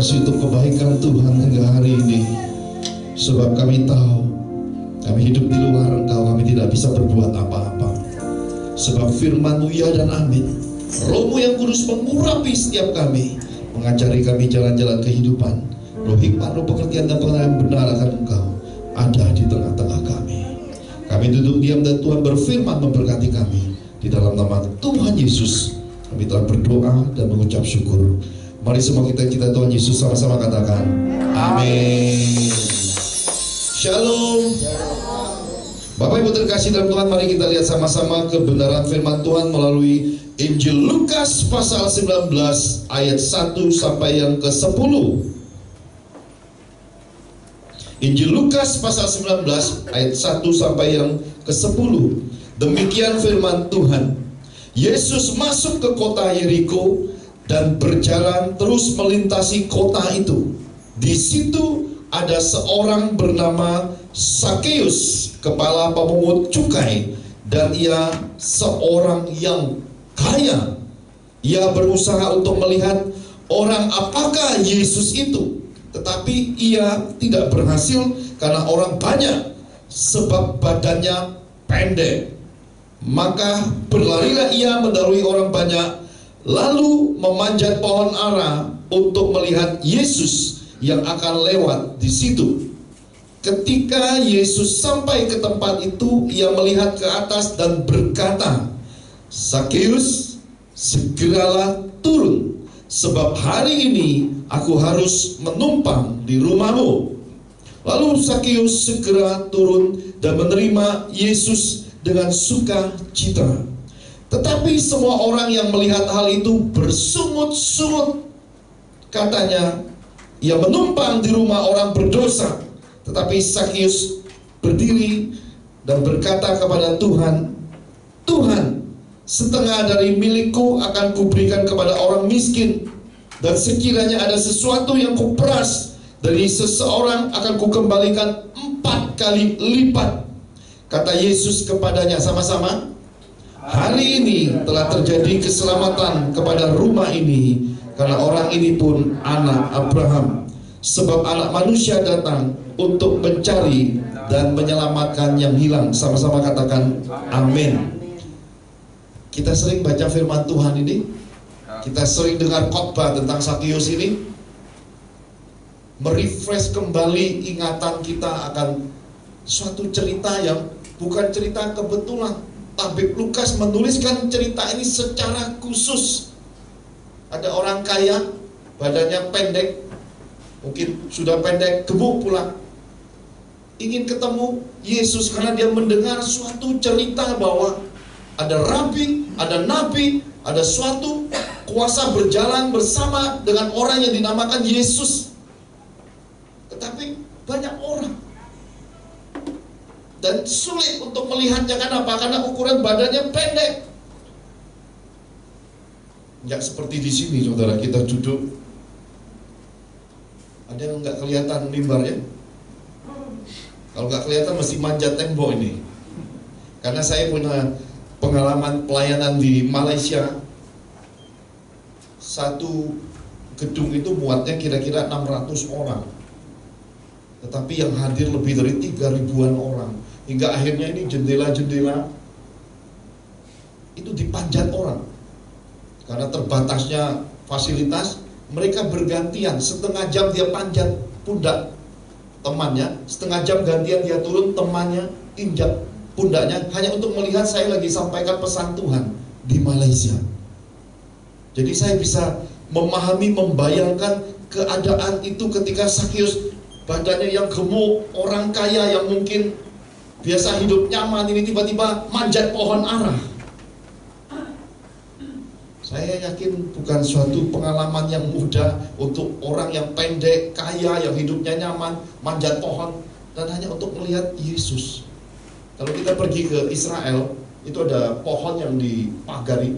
kasih untuk kebaikan Tuhan hingga hari ini. Sebab kami tahu kami hidup di luar Engkau, kami tidak bisa berbuat apa-apa. Sebab firman-Mu ya dan amin. Roh-Mu yang kudus mengurapi setiap kami, mengajari kami jalan-jalan kehidupan. Roh hikmat, roh pengertian dan pengenalan benar akan Engkau ada di tengah-tengah kami. Kami duduk diam dan Tuhan berfirman memberkati kami. Di dalam nama Tuhan Yesus kami telah berdoa dan mengucap syukur. Mari semua kita Tuhan Yesus sama-sama katakan amin. Shalom. Bapak Ibu terkasih dalam Tuhan, mari kita lihat sama-sama kebenaran firman Tuhan melalui Injil Lukas pasal 19 ayat 1 sampai yang ke-10. Injil Lukas pasal 19 ayat 1 sampai yang ke-10. Demikian firman Tuhan. Yesus masuk ke kota Yeriko dan berjalan terus melintasi kota itu. Di situ ada seorang bernama Sakeus, kepala pemungut cukai, dan ia seorang yang kaya. Ia berusaha untuk melihat orang apakah Yesus itu, tetapi ia tidak berhasil karena orang banyak, sebab badannya pendek. Maka berlarilah ia mendahului orang banyak, lalu memanjat pohon ara untuk melihat Yesus yang akan lewat di situ. Ketika Yesus sampai ke tempat itu, ia melihat ke atas dan berkata, "Sakeus, segeralah turun, sebab hari ini aku harus menumpang di rumahmu." Lalu Sakeus segera turun dan menerima Yesus dengan sukacita. Tetapi semua orang yang melihat hal itu bersungut-sungut. Katanya, ia menumpang di rumah orang berdosa. Tetapi Sakeus berdiri dan berkata kepada Tuhan, "Tuhan, setengah dari milikku akan kuberikan kepada orang miskin, dan sekiranya ada sesuatu yang kuperas dari seseorang akan kukembalikan 4 kali lipat." Kata Yesus kepadanya, sama-sama, "Hari ini telah terjadi keselamatan kepada rumah ini, karena orang ini pun anak Abraham. Sebab anak manusia datang untuk mencari dan menyelamatkan yang hilang." Sama-sama katakan amin. Kita sering baca firman Tuhan ini, kita sering dengar khotbah tentang Sakeus ini, merefresh kembali ingatan kita akan suatu cerita yang bukan cerita kebetulan. Tabib Lukas menuliskan cerita ini secara khusus. Ada orang kaya, badannya pendek, mungkin sudah pendek, gemuk pula, ingin ketemu Yesus karena dia mendengar suatu cerita bahwa ada rabi, ada nabi, ada suatu kuasa berjalan bersama dengan orang yang dinamakan Yesus. Tetapi banyak orang dan sulit untuk melihatnya. Kenapa? Karena ukuran badannya pendek. Nggak seperti di sini, saudara, kita duduk, ada yang nggak kelihatan mimbarnya. Kalau nggak kelihatan mesti manjat tembok ini. Karena saya punya pengalaman pelayanan di Malaysia. Satu gedung itu muatnya kira-kira 600 orang. Tetapi yang hadir lebih dari 3.000-an orang. Hingga akhirnya ini jendela-jendela itu dipanjat orang. Karena terbatasnya fasilitas, mereka bergantian. Setengah jam dia panjat pundak temannya, setengah jam gantian dia turun, temannya injak pundaknya, hanya untuk melihat saya lagi sampaikan pesan Tuhan di Malaysia. Jadi saya bisa memahami, membayangkan keadaan itu ketika Sakeus, badannya yang gemuk, orang kaya yang mungkin biasa hidup nyaman, ini tiba-tiba manjat pohon ara. Saya yakin bukan suatu pengalaman yang mudah untuk orang yang pendek, kaya, yang hidupnya nyaman, manjat pohon, dan hanya untuk melihat Yesus. Kalau kita pergi ke Israel, itu ada pohon yang dipagari,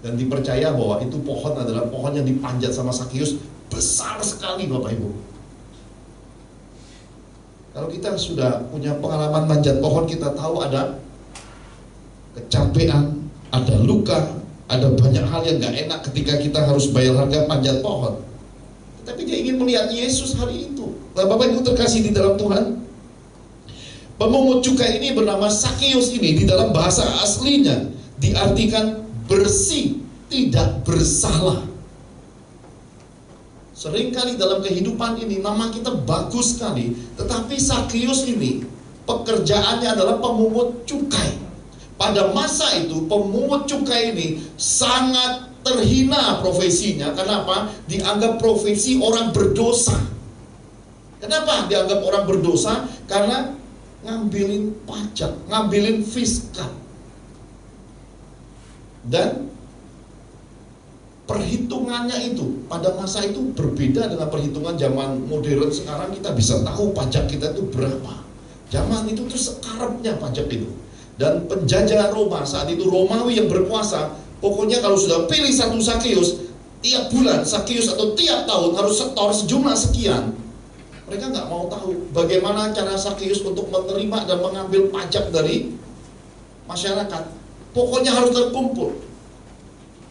dan dipercaya bahwa itu pohon adalah pohon yang dipanjat sama Sakeus, besar sekali Bapak Ibu. Kalau kita sudah punya pengalaman manjat pohon, kita tahu ada kecapean, ada luka, ada banyak hal yang gak enak ketika kita harus bayar harga panjat pohon. tapi dia ingin melihat Yesus hari itu. Nah, Bapak Ibu terkasih di dalam Tuhan, pemungut cukai ini bernama Sakeus ini di dalam bahasa aslinya diartikan bersih, tidak bersalah. Seringkali dalam kehidupan ini nama kita bagus sekali, tetapi Sakeus ini pekerjaannya adalah pemungut cukai. Pada masa itu pemungut cukai ini sangat terhina profesinya. Kenapa? Dianggap profesi orang berdosa. Kenapa dianggap orang berdosa? Karena ngambilin pajak, ngambilin fiskal. Dan perhitungannya itu pada masa itu berbeda dengan perhitungan zaman modern sekarang. Kita bisa tahu pajak kita itu berapa. Zaman itu tuh sekarapnya pajak itu. Dan penjajah Roma saat itu, Romawi yang berkuasa, pokoknya kalau sudah pilih satu Sakeus, tiap bulan Sakeus atau tiap tahun harus setor sejumlah sekian. Mereka nggak mau tahu bagaimana cara Sakeus untuk menerima dan mengambil pajak dari masyarakat. Pokoknya harus terkumpul.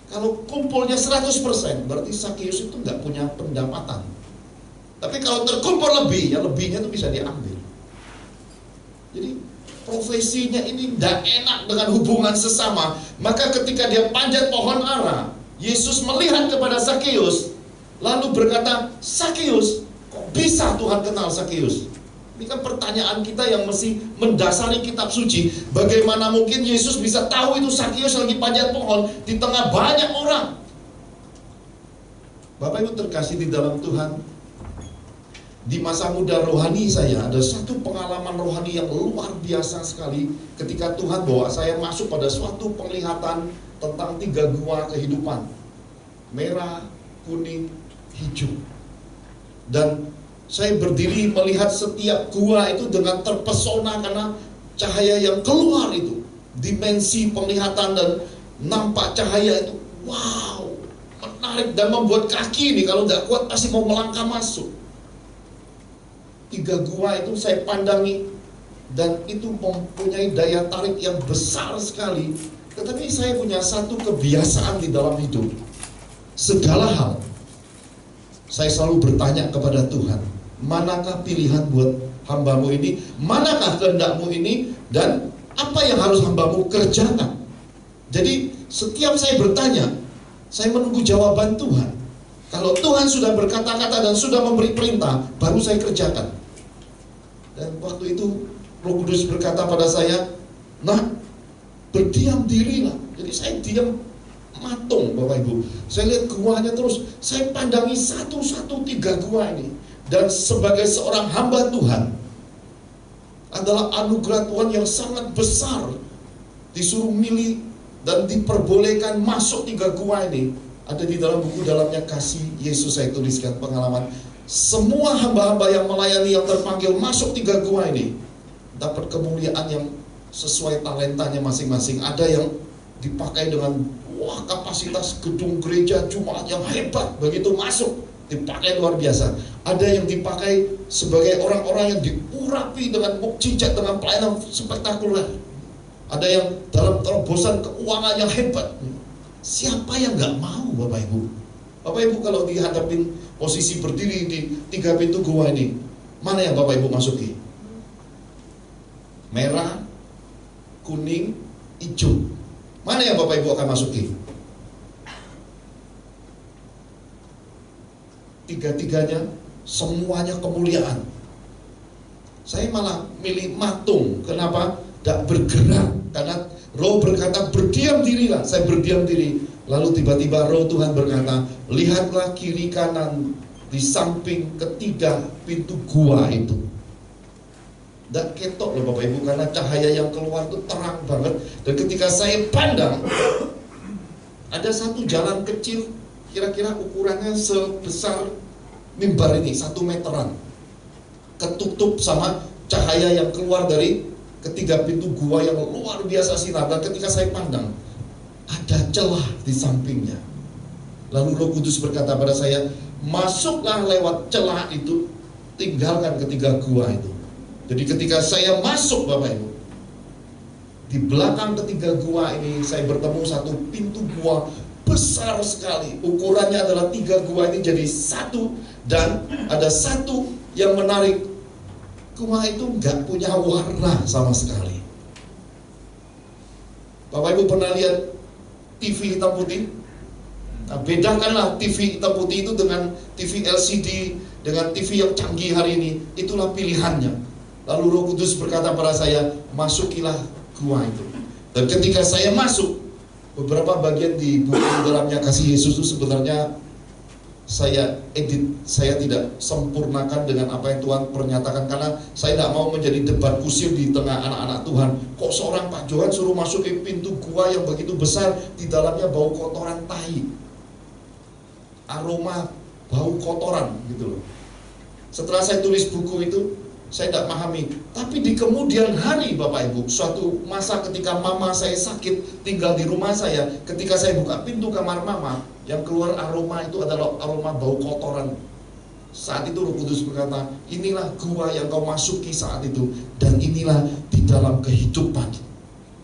Kalau kumpulnya 100%, berarti Sakeus itu nggak punya pendapatan. Tapi kalau terkumpul lebih, ya lebihnya itu bisa diambil. Jadi profesinya ini tidak enak dengan hubungan sesama. Maka ketika dia panjat pohon ara, Yesus melihat kepada Sakeus, lalu berkata, Sakeus, kok bisa Tuhan kenal Sakeus? Ini kan pertanyaan kita yang mesti mendasari kitab suci. Bagaimana mungkin Yesus bisa tahu itu Sakeus lagi panjat pohon di tengah banyak orang? Bapak Ibu terkasih di dalam Tuhan, di masa muda rohani saya ada satu pengalaman rohani yang luar biasa sekali ketika Tuhan bawa saya masuk pada suatu penglihatan tentang 3 gua kehidupan. Merah, kuning, hijau. Dan saya berdiri melihat setiap gua itu dengan terpesona karena cahaya yang keluar itu. Dimensi penglihatan dan nampak cahaya itu, wow, menarik dan membuat kaki ini kalau nggak kuat pasti mau melangkah masuk. 3 gua itu saya pandangi dan itu mempunyai daya tarik yang besar sekali. Tetapi saya punya satu kebiasaan di dalam hidup. Segala hal saya selalu bertanya kepada Tuhan, manakah pilihan buat hambamu ini, manakah kehendakmu ini, dan apa yang harus hambamu kerjakan. Jadi setiap saya bertanya, saya menunggu jawaban Tuhan. Kalau Tuhan sudah berkata-kata dan sudah memberi perintah, baru saya kerjakan. Dan waktu itu Roh Kudus berkata pada saya, nah, berdiam dirilah. Jadi saya diam matung, Bapak Ibu. Saya lihat guanya terus, saya pandangi satu-satu 3 gua ini. Dan sebagai seorang hamba Tuhan, adalah anugerah Tuhan yang sangat besar. Disuruh milih dan diperbolehkan masuk 3 gua ini. Ada di dalam buku dalamnya Kasih Yesus, saya tuliskan pengalaman. Semua hamba-hamba yang melayani yang terpanggil masuk 3 gua ini dapat kemuliaan yang sesuai talentanya masing-masing. Ada yang dipakai dengan wah kapasitas gedung gereja Jumat yang hebat, begitu masuk dipakai luar biasa. Ada yang dipakai sebagai orang-orang yang diurapi dengan mukjizat, dengan pelayanan spektakuler. Ada yang dalam terobosan keuangan yang hebat. Siapa yang nggak mau, Bapak Ibu? Bapak Ibu kalau dihadapin posisi berdiri di 3 pintu gua ini, mana yang Bapak Ibu masuki? Merah, kuning, hijau. Mana yang Bapak Ibu akan masuki? 3-tiganya semuanya kemuliaan. Saya malah milih matung. Kenapa? Tidak bergerak. Karena Roh berkata berdiam dirilah. Saya berdiam diri. Lalu tiba-tiba Roh Tuhan berkata, lihatlah kiri kanan di samping ketiga pintu gua itu. Dan ketok loh Bapak Ibu, karena cahaya yang keluar itu terang banget. Dan ketika saya pandang, ada satu jalan kecil, kira-kira ukurannya sebesar mimbar ini, 1 meteran, ketutup sama cahaya yang keluar dari ketiga pintu gua yang luar biasa sinar. Dan ketika saya pandang, ada celah di sampingnya. Lalu Roh Kudus berkata pada saya, masuklah lewat celah itu, tinggalkan ketiga gua itu. Jadi ketika saya masuk Bapak Ibu, di belakang ketiga gua ini saya bertemu satu pintu gua besar sekali. Ukurannya adalah 3 gua ini jadi satu. Dan ada satu yang menarik, gua itu nggak punya warna sama sekali. Bapak Ibu pernah lihat TV hitam putih? Nah, bedakanlah TV hitam putih itu dengan TV LCD, dengan TV yang canggih hari ini. Itulah pilihannya. Lalu Roh Kudus berkata pada saya, masukilah gua itu. Dan ketika saya masuk, beberapa bagian di buku dalamnya Kasih Yesus itu sebenarnya saya edit, saya tidak sempurnakan dengan apa yang Tuhan pernyatakan, karena saya tidak mau menjadi debat kusir di tengah anak-anak Tuhan. Kok seorang Pak Johan suruh masuk ke pintu gua yang begitu besar, di dalamnya bau kotoran tai, aroma bau kotoran gitu loh. Setelah saya tulis buku itu, saya tidak memahami. Tapi di kemudian hari Bapak Ibu, suatu masa ketika mama saya sakit, tinggal di rumah saya, ketika saya buka pintu kamar mama, yang keluar aroma itu adalah aroma bau kotoran. Saat itu Roh Kudus berkata, inilah gua yang kau masuki saat itu, dan inilah di dalam kehidupan,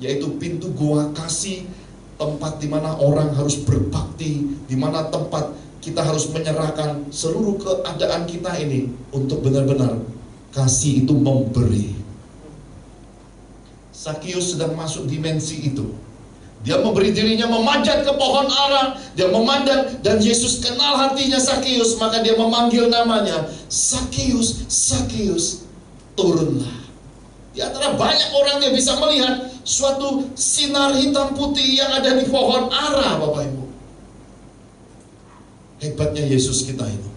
yaitu pintu gua kasih, tempat di mana orang harus berbakti, di mana tempat kita harus menyerahkan seluruh keadaan kita ini untuk benar-benar kasih itu memberi. Sakius sedang masuk dimensi itu. Dia memberi dirinya memanjat ke pohon ara, dia memandang, dan Yesus kenal hatinya Sakius, maka dia memanggil namanya, Sakius, Sakius, turunlah. Di antara banyak orang yang bisa melihat suatu sinar hitam putih yang ada di pohon ara, Bapak Ibu. Hebatnya Yesus kita itu.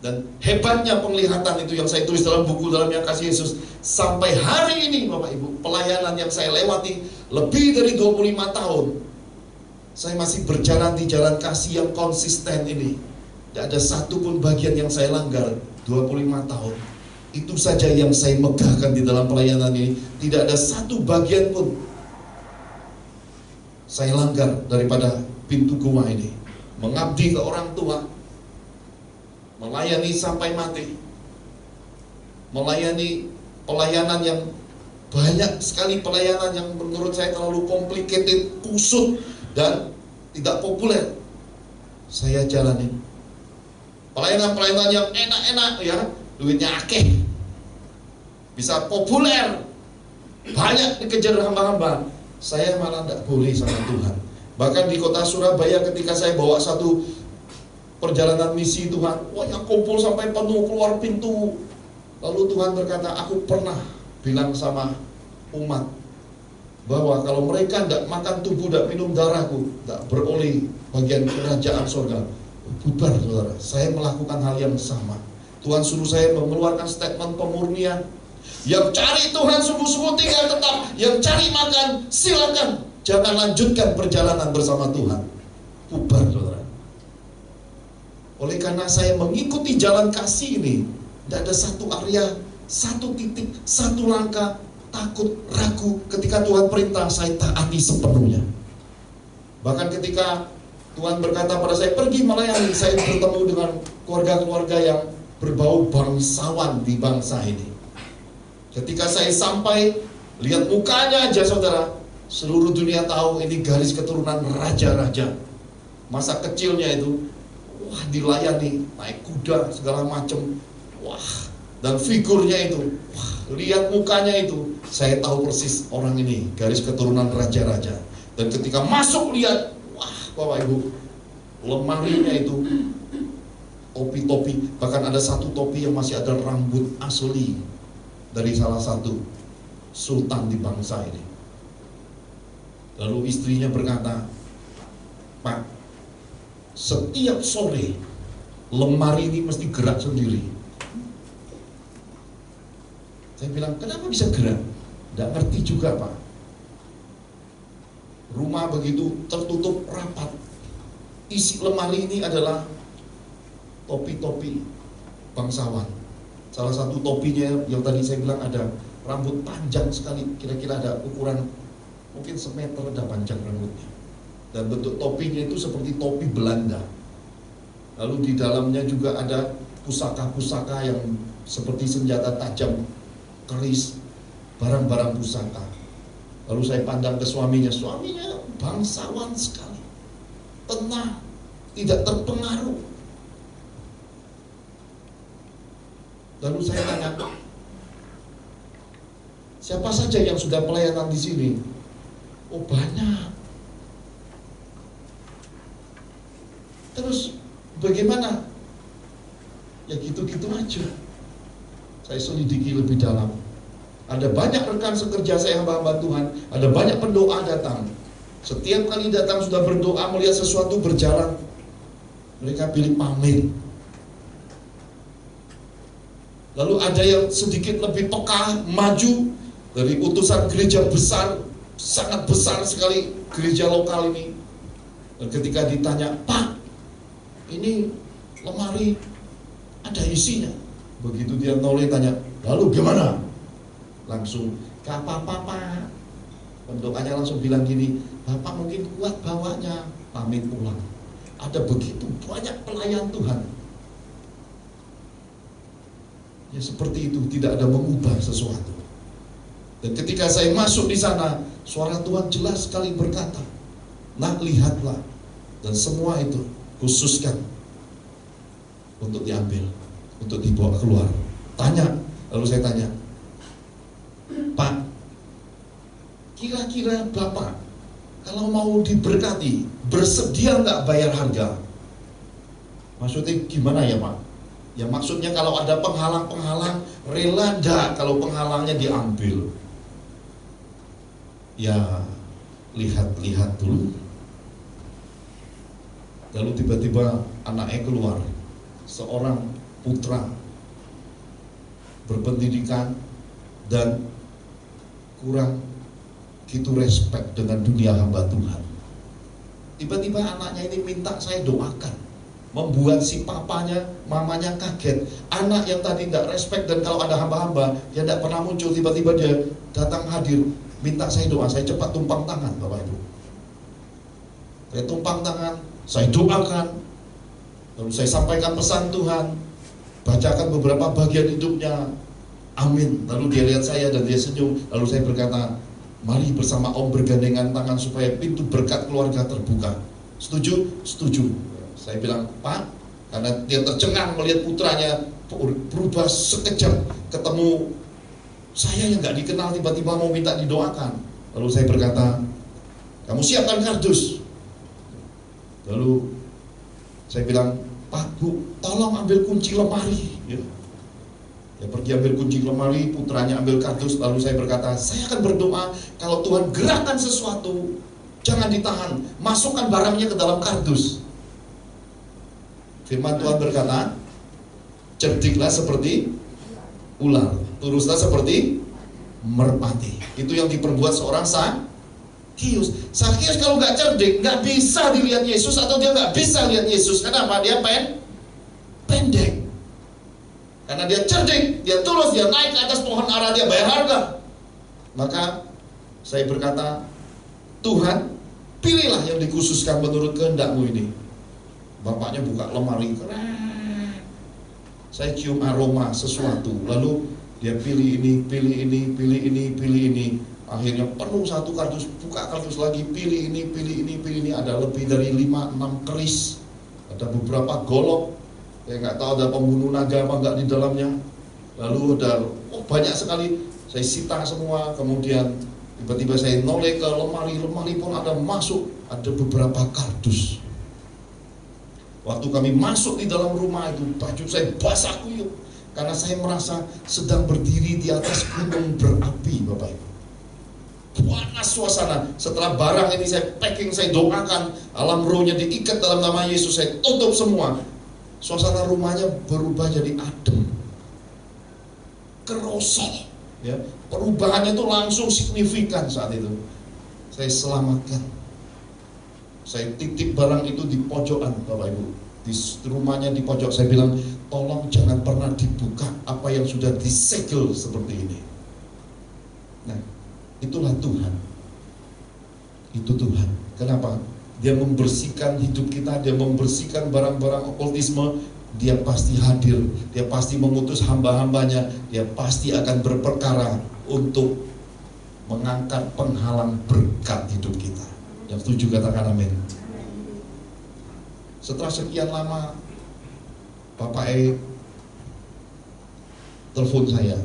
Dan hebatnya penglihatan itu yang saya tulis dalam buku dalamnya Kasih Yesus. Sampai hari ini Bapak Ibu, pelayanan yang saya lewati lebih dari 25 tahun, saya masih berjalan di jalan kasih yang konsisten ini. Tidak ada satupun bagian yang saya langgar 25 tahun. Itu saja yang saya megahkan di dalam pelayanan ini. Tidak ada satu bagian pun saya langgar daripada pintu gua ini. Mengabdi ke orang tua, melayani sampai mati, melayani pelayanan yang banyak sekali, pelayanan yang menurut saya terlalu complicated, kusut, dan tidak populer. Saya jalani pelayanan-pelayanan yang enak-enak ya, duitnya akeh, bisa populer, banyak dikejar hamba-hamba. Saya malah tidak boleh sama Tuhan. Bahkan di kota Surabaya ketika saya bawa satu perjalanan misi Tuhan, wah yang kumpul sampai penuh keluar pintu. Lalu Tuhan berkata, aku pernah bilang sama umat bahwa kalau mereka tidak makan tubuh, tidak minum darahku, tidak beroleh bagian kerajaan surga. Bubar saudara, saya melakukan hal yang sama. Tuhan suruh saya mengeluarkan statement pemurnian. Yang cari Tuhan sungguh-sungguh tinggal tetap, yang cari makan silakan, jangan lanjutkan perjalanan bersama Tuhan. Bubar saudara. Oleh karena saya mengikuti jalan kasih ini, tidak ada satu area, satu titik, satu langkah takut, ragu ketika Tuhan perintah, saya taati sepenuhnya. Bahkan ketika Tuhan berkata pada saya, pergi melayani, saya bertemu dengan keluarga-keluarga yang berbau bangsawan di bangsa ini. Ketika saya sampai, lihat mukanya aja saudara, seluruh dunia tahu ini garis keturunan raja-raja. Masa kecilnya itu, wah dilayani, naik kuda segala macam, wah, dan figurnya itu, wah, lihat mukanya itu, saya tahu persis orang ini garis keturunan raja-raja. Dan ketika masuk lihat, wah Bapak Ibu, lemarinya itu topi-topi, bahkan ada satu topi yang masih ada rambut asli dari salah satu sultan di bangsa ini. Lalu istrinya berkata, Pak, setiap sore lemari ini mesti gerak sendiri. Saya bilang, kenapa bisa gerak? Tidak ngerti juga Pak. Rumah begitu tertutup rapat. Isi lemari ini adalah topi-topi bangsawan. Salah satu topinya yang tadi saya bilang ada rambut panjang sekali, kira-kira ada ukuran mungkin semeter ada panjang rambutnya. Dan bentuk topinya itu seperti topi Belanda. Lalu di dalamnya juga ada pusaka-pusaka yang seperti senjata tajam, keris, barang-barang pusaka. Lalu saya pandang ke suaminya bangsawan sekali. tenang, tidak terpengaruh. Lalu saya tanya, siapa saja yang sudah pelayanan di sini? Oh, banyak. Terus bagaimana? Ya gitu-gitu aja. Saya selidiki lebih dalam. Ada banyak rekan sekerja saya hamba-hamba Tuhan, ada banyak pendoa datang. Setiap kali datang sudah berdoa melihat sesuatu berjalan, mereka pilih pamit. Lalu ada yang sedikit lebih peka, maju dari utusan gereja besar, sangat besar sekali gereja lokal ini. Dan ketika ditanya, Pak, ini lemari ada isinya. Begitu dia noleh tanya, lalu gimana? Langsung, gak apa-apa Pak. Pendoanya langsung bilang gini, Bapak mungkin kuat bawanya, pamit pulang. Ada begitu banyak pelayan Tuhan. Ya seperti itu, tidak ada mengubah sesuatu. Dan ketika saya masuk di sana, suara Tuhan jelas sekali berkata, nah lihatlah. Dan semua itu khususkan untuk diambil, untuk dibawa keluar. Tanya, lalu saya tanya, Pak, kira-kira Bapak kalau mau diberkati, bersedia nggak bayar harga? Maksudnya gimana ya Pak? Ya maksudnya kalau ada penghalang-penghalang, rela enggak kalau penghalangnya diambil? Ya lihat-lihat dulu. Lalu tiba-tiba anaknya keluar, seorang putra berpendidikan dan kurang gitu respect dengan dunia hamba Tuhan. Tiba-tiba anaknya ini minta saya doakan, membuat si papanya, mamanya kaget. Anak yang tadi nggak respect dan kalau ada hamba-hamba dia tidak pernah muncul, tiba-tiba dia datang hadir, minta saya doa. Saya cepat tumpang tangan, Bapak Ibu. Saya tumpang tangan, saya doakan, lalu saya sampaikan pesan Tuhan, bacakan beberapa bagian hidupnya. Amin. Lalu dia lihat saya dan dia senyum. Lalu saya berkata, mari bersama Om bergandengan tangan supaya pintu berkat keluarga terbuka. Setuju? Setuju. Saya bilang, Pak, karena dia tercengang melihat putranya berubah sekejap, ketemu saya yang nggak dikenal tiba-tiba mau minta didoakan. Lalu saya berkata, kamu siapkan kardus. Lalu saya bilang, Pak, Bu, tolong ambil kunci lemari. Dia pergi ambil kunci lemari, putranya ambil kardus. Lalu saya berkata, saya akan berdoa kalau Tuhan gerakkan sesuatu, jangan ditahan, masukkan barangnya ke dalam kardus. Firman Tuhan berkata, cerdiklah seperti ular, turuslah seperti merpati. Itu yang diperbuat seorang Sakius. Sakius kalau nggak cerdik, nggak bisa dilihat Yesus, atau dia nggak bisa lihat Yesus. Kenapa? Dia pendek. Karena dia cerdik, dia tulus, dia naik ke atas pohon ara, dia bayar harga. Maka saya berkata, Tuhan, pilihlah yang dikhususkan menurut kehendak-Mu ini. Bapaknya buka lemari, keren. Saya cium aroma sesuatu, lalu dia pilih ini, pilih ini, pilih ini, pilih ini. Akhirnya penuh satu kardus, buka kardus lagi, pilih ini, pilih ini, pilih ini. Ada lebih dari 5-6 keris, ada beberapa golok. Saya nggak tahu ada pembunuh naga apa nggak di dalamnya. Lalu ada banyak sekali. Saya sita semua. Kemudian tiba-tiba saya noleh ke lemari pun ada masuk, ada beberapa kardus. Waktu kami masuk di dalam rumah itu, baju saya basah kuyup karena saya merasa sedang berdiri di atas gunung berapi, Bapak Ibu. Panas suasana. Setelah barang ini saya packing, saya doakan, alam rohnya diikat dalam nama Yesus, saya tutup semua. Suasana rumahnya berubah jadi adem, kerosok, ya. Perubahannya itu langsung signifikan saat itu. Saya selamatkan, saya titip barang itu di pojokan, Bapak Ibu, di rumahnya di pojok. Saya bilang, tolong jangan pernah dibuka apa yang sudah disegel seperti ini. Nah, itulah Tuhan. Itu Tuhan. Kenapa? Dia membersihkan hidup kita, dia membersihkan barang-barang okultisme. Dia pasti hadir, dia pasti mengutus hamba-hambanya, dia pasti akan berperkara untuk mengangkat penghalang berkat hidup kita. Yang setuju katakan amin. Setelah sekian lama, Bapak E telepon saya,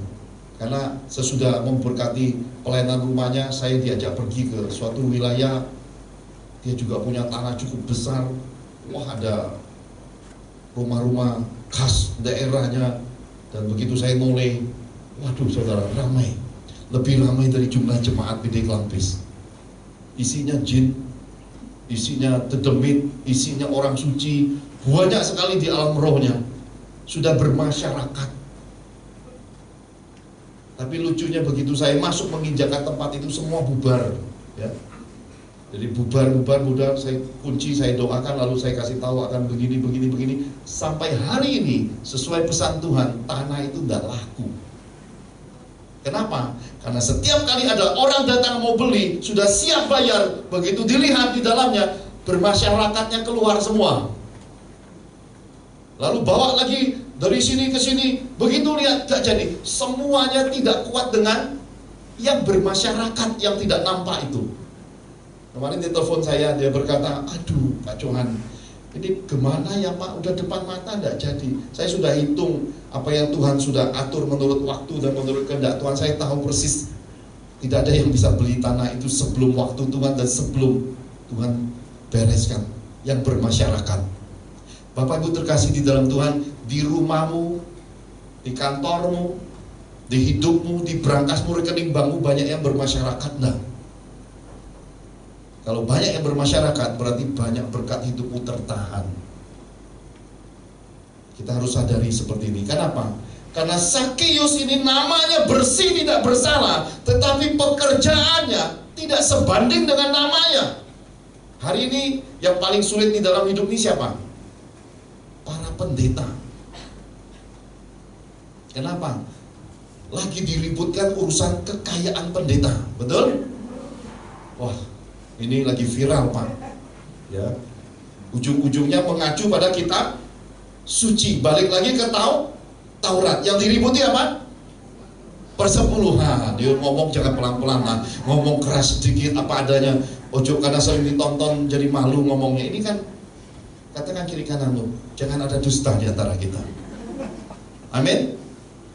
karena sesudah memberkati pelayanan rumahnya, saya diajak pergi ke suatu wilayah. Dia juga punya tanah cukup besar. Wah, ada rumah-rumah khas daerahnya. Dan begitu saya mulai, waduh saudara, ramai. Lebih ramai dari jumlah jemaat PD Klampis. Isinya jin, isinya dedemit, isinya orang suci. Banyak sekali di alam rohnya. Sudah bermasyarakat. Tapi lucunya begitu saya masuk menginjakan tempat itu, semua bubar, ya. Jadi bubar, saya kunci, saya doakan, lalu saya kasih tahu akan begini. Sampai hari ini, sesuai pesan Tuhan, tanah itu tidak laku. Kenapa? Karena setiap kali ada orang datang mau beli, sudah siap bayar, begitu dilihat di dalamnya, bermasyarakatnya keluar semua. Lalu bawa lagi dari sini ke sini, begitu lihat gak jadi. Semuanya tidak kuat dengan yang bermasyarakat yang tidak nampak itu. Kemarin dia telepon saya, dia berkata, aduh Pak Johan, ini gimana ya Pak, udah depan mata enggak jadi. Saya sudah hitung apa yang Tuhan sudah atur menurut waktu dan menurut kehendak Tuhan. Saya tahu persis tidak ada yang bisa beli tanah itu sebelum waktu Tuhan dan sebelum Tuhan bereskan yang bermasyarakat. Bapak Ibu terkasih di dalam Tuhan, di rumahmu, di kantormu, di hidupmu, di berangkasmu, rekening bankmu banyak yang bermasyarakat enggak? Kalau banyak yang bermasyarakat, berarti banyak berkat hidupmu tertahan. Kita harus sadari seperti ini. Kenapa? Karena Sakeus ini namanya bersih, tidak bersalah, tetapi pekerjaannya tidak sebanding dengan namanya. Hari ini yang paling sulit di dalam hidup ini siapa? Para pendeta. Kenapa? Lagi diributkan urusan kekayaan pendeta. Betul? Wah, ini lagi viral Pak, ya. Ujung-ujungnya mengacu pada kitab suci. Balik lagi ke Taurat. Yang diributi apa? Persepuluhan. Dia ngomong jangan pelan-pelan lah, ngomong keras sedikit apa adanya. Ojo karena sering ditonton jadi malu ngomongnya. Ini kan, katakan kiri kanan lu, jangan ada dusta di antara kita. Amin.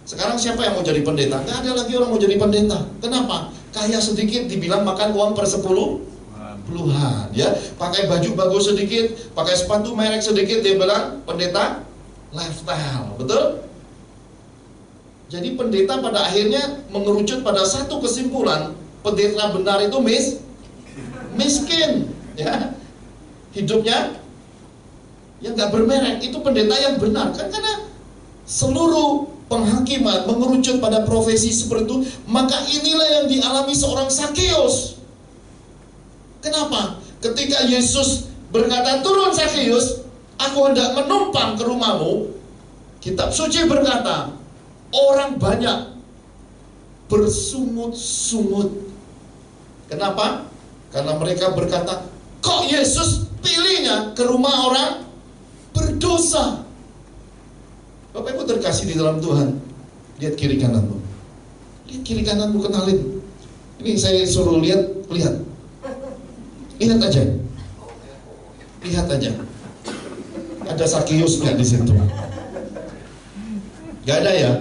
Sekarang siapa yang mau jadi pendeta? Gak ada lagi orang mau jadi pendeta. Kenapa? Kaya sedikit dibilang makan uang persepuluhan, ya. Pakai baju bagus sedikit, pakai sepatu merek sedikit, dia bilang pendeta lifestyle, betul? Jadi pendeta pada akhirnya mengerucut pada satu kesimpulan, pendeta benar itu miskin, ya. Hidupnya yang nggak bermerek, itu pendeta yang benar, kan? Karena seluruh penghakiman mengerucut pada profesi seperti itu. Maka inilah yang dialami seorang Sakeus. Kenapa? Ketika Yesus berkata, turun Sakeus, aku hendak menumpang ke rumahmu. Kitab suci berkata, orang banyak bersungut-sungut. Kenapa? Karena mereka berkata, kok Yesus pilihnya ke rumah orang berdosa? Bapak Ibu terkasih di dalam Tuhan, lihat kiri kananmu. Lihat kiri kananmu, kenalin. Ini saya suruh lihat. Lihat aja. Lihat aja. Ada Sakeus nggak di situ? Nggak ada ya?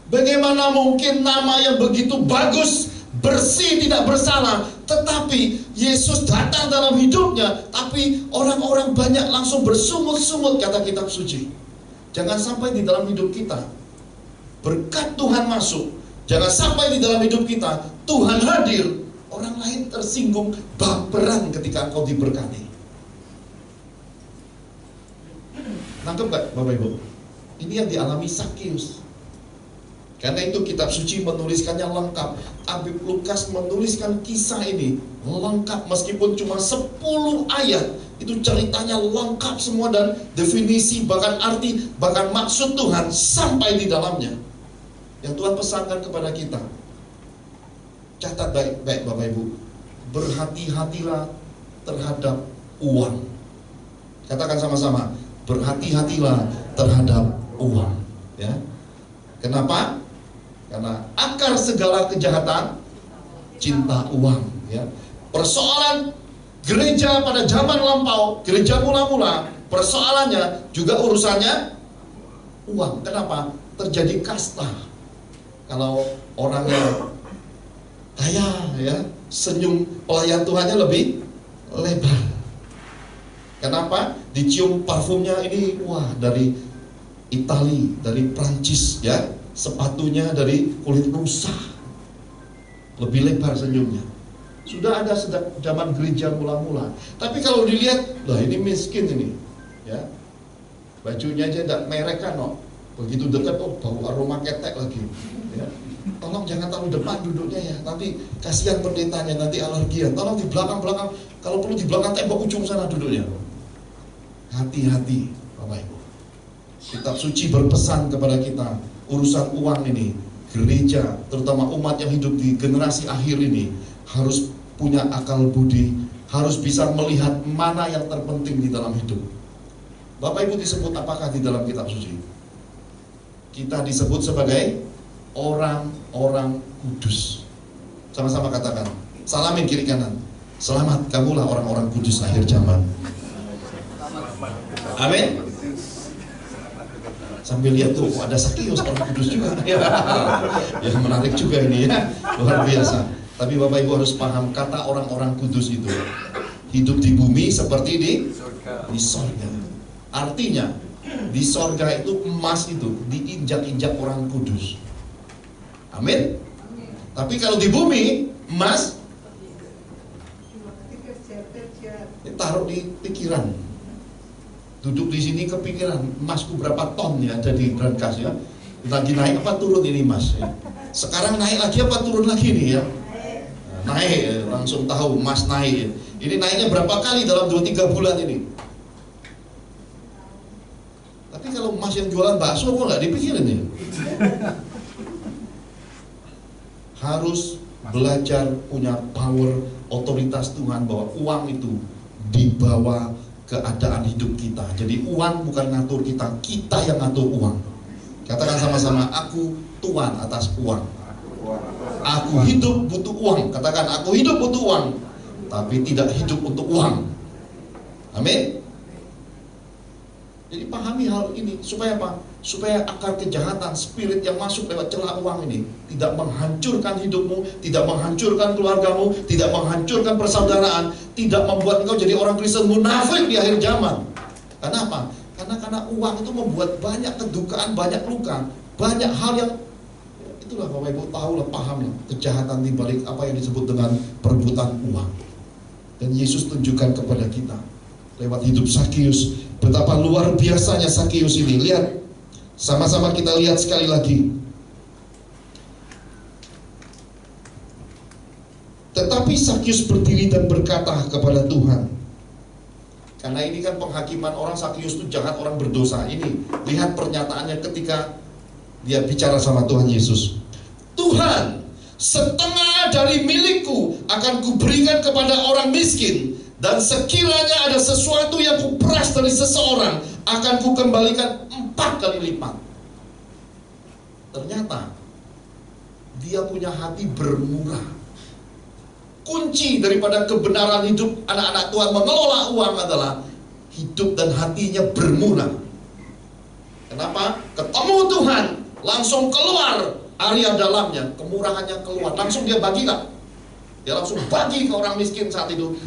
Bagaimana mungkin nama yang begitu bagus, bersih, tidak bersalah, tetapi Yesus datang dalam hidupnya, tapi orang-orang banyak langsung bersungut-sungut, kata kitab suci. Jangan sampai di dalam hidup kita berkat Tuhan masuk. Jangan sampai di dalam hidup kita Tuhan hadir, orang lain tersinggung, baperan ketika engkau diberkati. Nangkep gak Bapak Ibu? Ini yang dialami Sakeus. Karena itu kitab suci menuliskannya lengkap. Habib Lukas menuliskan kisah ini lengkap, meskipun cuma 10 ayat. Itu ceritanya lengkap semua, dan definisi, bahkan arti, bahkan maksud Tuhan sampai di dalamnya. Yang Tuhan pesankan kepada kita. Catat baik-baik Bapak Ibu. Berhati-hatilah terhadap uang. Katakan sama-sama, berhati-hatilah terhadap uang, ya. Kenapa? Karena akar segala kejahatan cinta uang, ya. Persoalan Gereja pada zaman lampau, gereja mula-mula, persoalannya juga urusannya uang. Kenapa? Terjadi kasta. Kalau orangnya kaya ya, senyum pelayan Tuhannya lebih lebar. Kenapa? Dicium parfumnya ini, wah, dari Itali, dari Prancis ya, sepatunya dari kulit rusa, lebih lebar senyumnya. Sudah ada sejak zaman gereja mula-mula. Tapi kalau dilihat, lah ini miskin ini ya, bajunya aja tidak merek kan, no. Begitu dekat, oh bau aroma ketek lagi ya. Tolong jangan terlalu depan duduknya ya, nanti kasihan pendetanya, nanti alergian. Tolong di belakang-belakang, kalau perlu di belakang tembok ujung sana duduknya. Hati-hati Bapak Ibu. Kitab suci berpesan kepada kita, urusan uang ini, gereja, terutama umat yang hidup di generasi akhir ini, harus punya akal budi, harus bisa melihat mana yang terpenting di dalam hidup. Bapak Ibu disebut apakah di dalam kitab suci? Kita disebut sebagai orang-orang kudus. Sama-sama katakan, salamin kiri kanan. Selamat, kamulah orang-orang kudus akhir zaman. Amin. Sambil lihat tuh, ada Sakius orang kudus juga. Ya menarik juga ini ya, luar biasa. Tapi Bapak Ibu harus paham, kata orang-orang kudus itu hidup di bumi seperti di sorga. Artinya di sorga itu emas itu diinjak-injak orang kudus. Amin. Tapi kalau di bumi emas taruh di pikiran. Duduk di sini kepikiran, emasku berapa ton ya ada di brankas ya. Lagi naik apa turun ini emas ya. Sekarang naik lagi apa turun lagi nih ya. Naik ya, langsung tahu emas naik ya. Ini naiknya berapa kali dalam 2-3 bulan ini. Tapi kalau emas yang jualan bakso kok nggak dipikirin ya. Harus belajar punya power, otoritas Tuhan, bahwa uang itu dibawa keadaan hidup kita. Jadi uang bukan ngatur kita, kita yang ngatur uang. Katakan sama-sama, aku tuan atas uang. Aku hidup butuh uang. Katakan, aku hidup butuh uang, tapi tidak hidup untuk uang. Amin. Jadi pahami hal ini, supaya apa? Supaya akar kejahatan, spirit yang masuk lewat celah uang ini tidak menghancurkan hidupmu, tidak menghancurkan keluargamu, tidak menghancurkan persaudaraan, tidak membuat engkau jadi orang Kristen munafik di akhir zaman. Kenapa? Karena uang itu membuat banyak kedukaan, banyak luka, banyak hal yang itulah Bapak Ibu tahulah, pahamlah kejahatan di balik apa yang disebut dengan perebutan uang. Dan Yesus tunjukkan kepada kita lewat hidup Sakius betapa luar biasanya Sakius ini. Lihat, sama-sama kita lihat sekali lagi. Tetapi Sakius berdiri dan berkata kepada Tuhan. Karena ini kan penghakiman orang, Sakius itu jahat, orang berdosa. Ini lihat pernyataannya ketika dia bicara sama Tuhan Yesus. Tuhan, setengah dari milikku akan kuberikan kepada orang miskin, dan sekiranya ada sesuatu yang kuperas dari seseorang, akan kukembalikan 4 kali lipat. Ternyata dia punya hati bermurah. Kunci daripada kebenaran hidup anak-anak Tuhan mengelola uang adalah hidup dan hatinya bermurah. Kenapa? Ketemu Tuhan, langsung keluar area dalamnya, kemurahannya keluar, langsung dia bagikan. Dia langsung bagi ke orang miskin saat itu.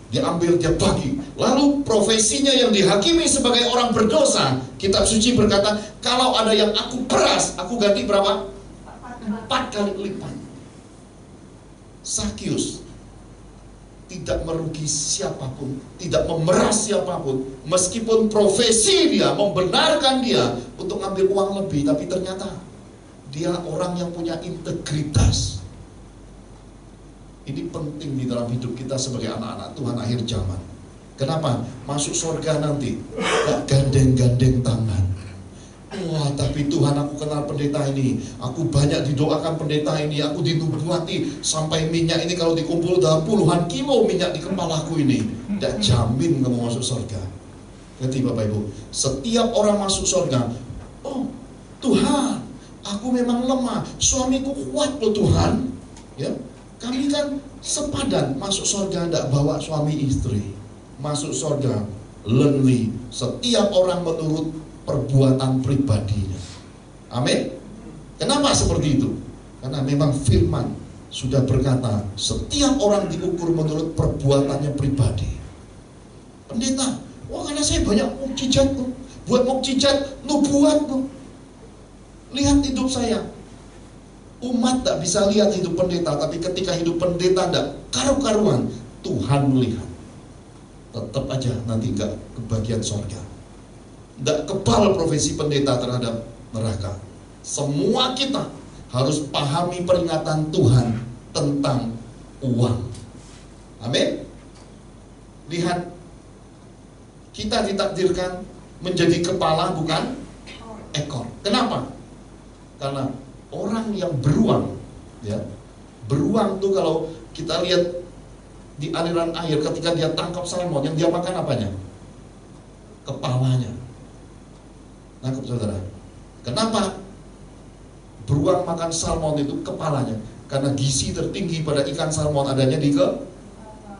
Dia ambil, dia bagi. Lalu profesinya yang dihakimi sebagai orang berdosa, kitab suci berkata, kalau ada yang aku peras, aku ganti berapa? 4 kali lipat. Sakius tidak merugi siapapun, tidak memeras siapapun, meskipun profesi dia membenarkan dia untuk ngambil uang lebih, tapi ternyata dia orang yang punya integritas. Ini penting di dalam hidup kita sebagai anak-anak Tuhan akhir zaman. Kenapa? Masuk surga nanti gak gandeng-gandeng tangan. Wah, tapi Tuhan, aku kenal pendeta ini, aku banyak didoakan pendeta ini, aku dinubuati sampai minyak ini kalau dikumpul dalam puluhan kilo minyak di kepalaku ini. Tidak jamin kamu masuk surga. Ngerti Bapak Ibu? Setiap orang masuk surga, oh Tuhan, aku memang lemah, suamiku kuat loh Tuhan. Ya, kami kan sepadan. Masuk surga tidak bawa suami istri. Masuk surga lonely. Setiap orang menurut perbuatan pribadinya. Amin. Kenapa seperti itu? Karena memang firman sudah berkata, setiap orang diukur menurut perbuatannya pribadi. Pendeta, wah karena saya banyak mukjizat tuh, buat mukjizat, nubuat tuh. Lihat hidup saya. Umat tak bisa lihat hidup pendeta, tapi ketika hidup pendeta tidak karu-karuan, Tuhan melihat. Tetap aja nanti enggak kebagian surga. Tidak kebal profesi pendeta terhadap neraka. Semua kita harus pahami peringatan Tuhan tentang uang. Amin. Lihat, kita ditakdirkan menjadi kepala bukan ekor. Kenapa? Karena orang yang beruang, ya, beruang tuh kalau kita lihat di aliran air, ketika dia tangkap salmon, yang dia makan apanya? Kepalanya. Nangkep saudara? Kenapa beruang makan salmon itu kepalanya? Karena gizi tertinggi pada ikan salmon adanya di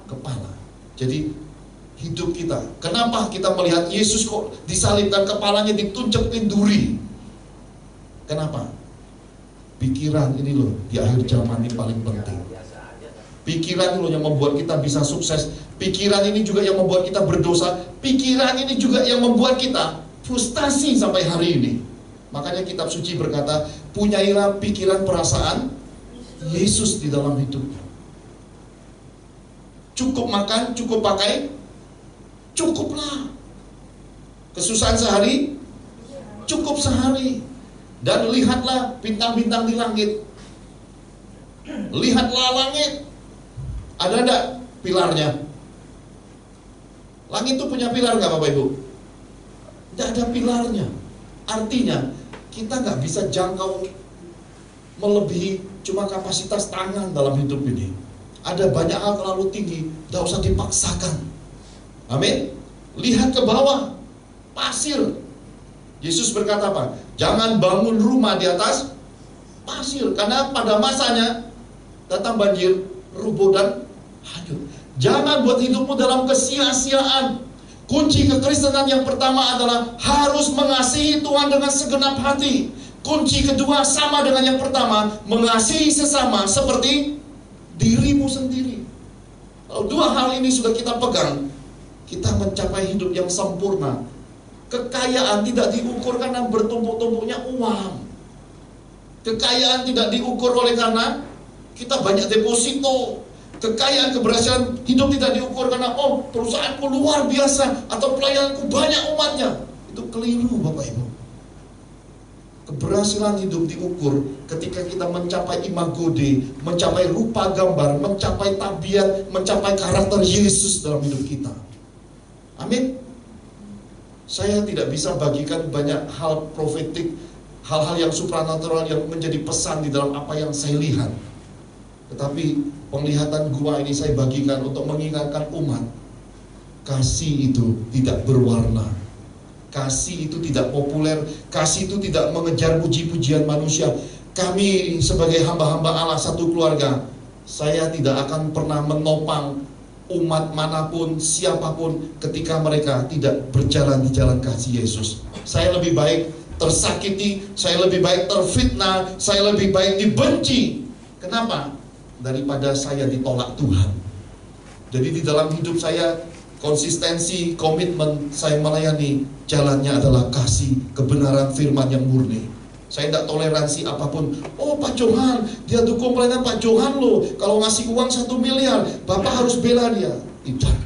kepala. Jadi hidup kita, kenapa kita melihat Yesus kok disalibkan, kepalanya dituncekin duri? Kenapa? Pikiran ini loh di akhir zaman ini paling penting. Pikiran ini loh yang membuat kita bisa sukses. Pikiran ini juga yang membuat kita berdosa. Pikiran ini juga yang membuat kita frustasi sampai hari ini. Makanya kitab suci berkata, punyailah pikiran perasaan Yesus di dalam hidupnya. Cukup makan, cukup pakai, cukuplah. Kesusahan sehari, cukup sehari. Dan lihatlah bintang-bintang di langit. Lihatlah langit. Ada enggak pilarnya? Langit itu punya pilar enggak Bapak Ibu? Tidak ada pilarnya. Artinya kita nggak bisa jangkau melebihi cuma kapasitas tangan dalam hidup ini. Ada banyak hal terlalu tinggi, tidak usah dipaksakan. Amin. Lihat ke bawah, pasir. Yesus berkata apa? Jangan bangun rumah di atas pasir, karena pada masanya datang banjir, rubuh dan hanyut. Jangan buat hidupmu dalam kesia-siaan. Kunci kekristenan yang pertama adalah harus mengasihi Tuhan dengan segenap hati. Kunci kedua sama dengan yang pertama, mengasihi sesama seperti dirimu sendiri. Kalau dua hal ini sudah kita pegang, kita mencapai hidup yang sempurna. Kekayaan tidak diukur karena bertumpuk-tumpuknya uang. Kekayaan tidak diukur oleh karena kita banyak deposito. Kekayaan, keberhasilan hidup tidak diukur karena perusahaanku luar biasa atau pelayananku banyak umatnya. Itu keliru Bapak Ibu. Keberhasilan hidup diukur ketika kita mencapai imago Dei, mencapai rupa gambar, mencapai tabiat, mencapai karakter Yesus dalam hidup kita. Amin. Saya tidak bisa bagikan banyak hal profetik, hal-hal yang supranatural yang menjadi pesan di dalam apa yang saya lihat. Tetapi penglihatan gua ini saya bagikan untuk mengingatkan umat, kasih itu tidak berwarna, kasih itu tidak populer, kasih itu tidak mengejar puji-pujian manusia. Kami sebagai hamba-hamba Allah satu keluarga, saya tidak akan pernah menopang umat manapun, siapapun ketika mereka tidak berjalan di jalan kasih Yesus. Saya lebih baik tersakiti, saya lebih baik terfitnah, saya lebih baik dibenci. Kenapa? Daripada saya ditolak Tuhan. Jadi di dalam hidup saya, konsistensi, komitmen saya melayani, jalannya adalah kasih, kebenaran firman yang murni. Saya tidak toleransi apapun. Pak Johan, dia dukung pelayanan Pak Johan loh. Kalau ngasih uang 1 miliar, Bapak harus bela dia. Tidak.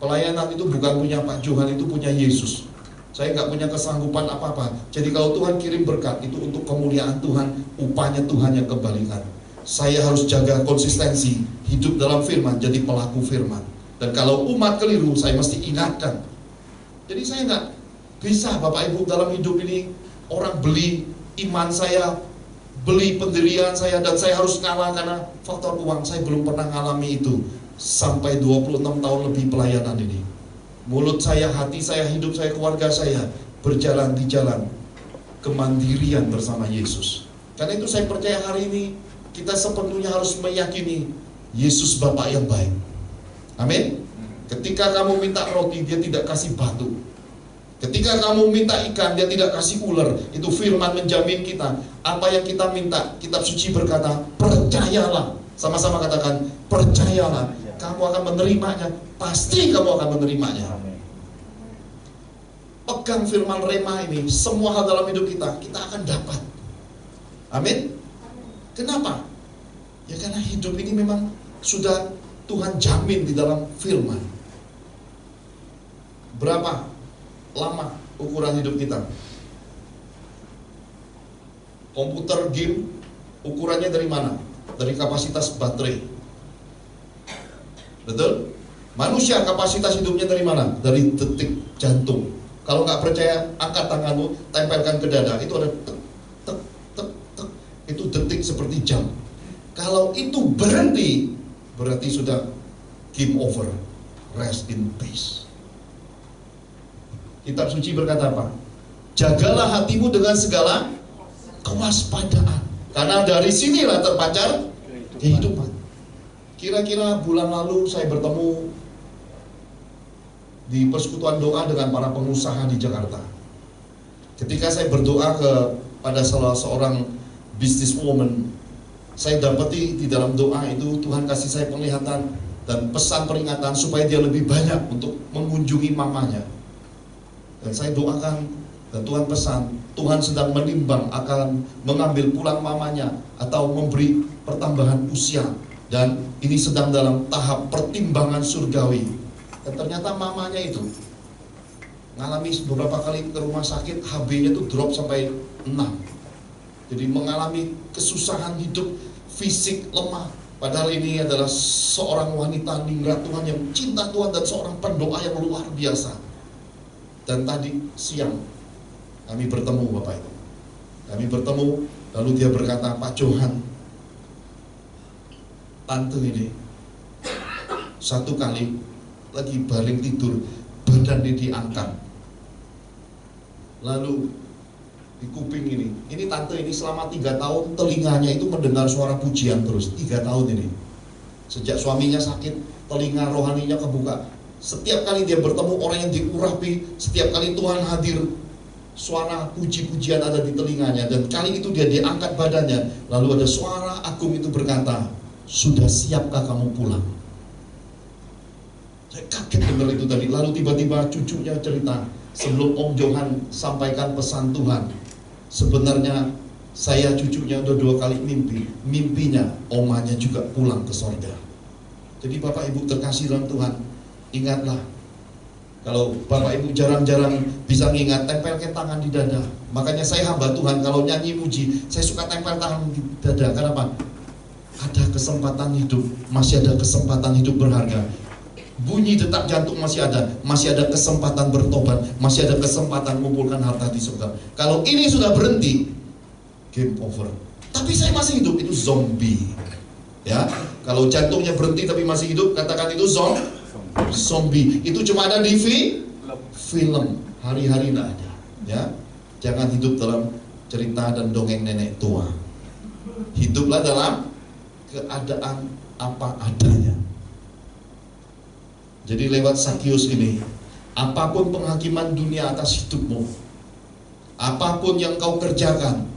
Pelayanan itu bukan punya Pak Johan, itu punya Yesus. Saya nggak punya kesanggupan apa-apa. Jadi kalau Tuhan kirim berkat, itu untuk kemuliaan Tuhan, upahnya Tuhan yang kembalikan. Saya harus jaga konsistensi, hidup dalam firman, jadi pelaku firman. Dan kalau umat keliru, saya mesti ingatkan. Jadi saya nggak bisa Bapak Ibu dalam hidup ini, orang beli iman saya, beli pendirian saya, dan saya harus ngalah karena faktor uang. Saya belum pernah ngalami itu sampai 26 tahun lebih pelayanan ini. Mulut saya, hati saya, hidup saya, keluarga saya berjalan di jalan kemandirian bersama Yesus. Karena itu saya percaya hari ini kita sepenuhnya harus meyakini Yesus Bapa yang baik. Amin. Ketika kamu minta roti, dia tidak kasih batu. Ketika kamu minta ikan, dia tidak kasih ular. Itu firman menjamin kita. Apa yang kita minta, kitab suci berkata, percayalah. Sama-sama katakan, percayalah. Kamu akan menerimanya. Pasti kamu akan menerimanya. Pegang firman rema ini, semua hal dalam hidup kita akan dapat. Amin. Kenapa? Ya karena hidup ini memang sudah Tuhan jamin di dalam firman. Berapa lama ukuran hidup kita? Komputer game ukurannya dari mana? Dari kapasitas baterai. Betul? Manusia kapasitas hidupnya dari mana? Dari detik jantung. Kalau nggak percaya, angkat tanganmu, tempelkan ke dada. Itu ada tek, tek, tek, tek. Itu detik seperti jam. Kalau itu berhenti, berarti sudah game over. Rest in peace. Kitab suci berkata apa? Jagalah hatimu dengan segala kewaspadaan, karena dari sinilah terpancar kehidupan. Kira-kira bulan lalu saya bertemu di persekutuan doa dengan para pengusaha di Jakarta. Ketika saya berdoa kepada salah seorang businesswoman, saya dapati di dalam doa itu Tuhan kasih saya penglihatan dan pesan peringatan supaya dia lebih banyak untuk mengunjungi mamanya. Dan saya doakan, dan Tuhan pesan, Tuhan sedang menimbang akan mengambil pulang mamanya atau memberi pertambahan usia, dan ini sedang dalam tahap pertimbangan surgawi. Dan ternyata mamanya itu mengalami beberapa kali ke rumah sakit, HB-nya itu drop sampai 6. Jadi mengalami kesusahan hidup, fisik lemah. Padahal ini adalah seorang wanita ningrat Tuhan yang cinta Tuhan dan seorang pendoa yang luar biasa. Dan tadi siang kami bertemu Bapak itu. Kami bertemu, lalu dia berkata, Pak Johan, tante ini satu kali lagi baring tidur, badannya diangkat. Lalu di kuping ini tante ini selama 3 tahun telinganya itu mendengar suara pujian terus. 3 tahun ini. Sejak suaminya sakit, telinga rohaninya kebuka. Setiap kali dia bertemu orang yang diurapi, setiap kali Tuhan hadir, suara puji-pujian ada di telinganya. Dan kali itu dia diangkat badannya, lalu ada suara agung itu berkata, sudah siapkah kamu pulang? Saya kaget dengar itu tadi. Lalu tiba-tiba cucunya cerita, sebelum Om Johan sampaikan pesan Tuhan, sebenarnya saya cucunya udah 2 kali mimpinya omanya juga pulang ke sorga. Jadi Bapak Ibu terkasih dalam Tuhan, ingatlah, kalau Bapak Ibu jarang-jarang bisa mengingat, tempelkan tangan di dada. Makanya saya hamba Tuhan, kalau nyanyi muji, saya suka tempel tangan di dada. Kenapa? Ada kesempatan hidup, masih ada kesempatan hidup berharga. Bunyi detak jantung masih ada kesempatan bertobat, masih ada kesempatan mengumpulkan harta di surga. Kalau ini sudah berhenti, game over. Tapi saya masih hidup, itu zombie. Ya, kalau jantungnya berhenti tapi masih hidup, katakan itu zombie. Itu cuma ada di film, hari-hari tidak ada. Ya, jangan hidup dalam cerita dan dongeng nenek tua. Hiduplah dalam keadaan apa adanya. Jadi lewat Sakius ini, apapun penghakiman dunia atas hidupmu, apapun yang kau kerjakan,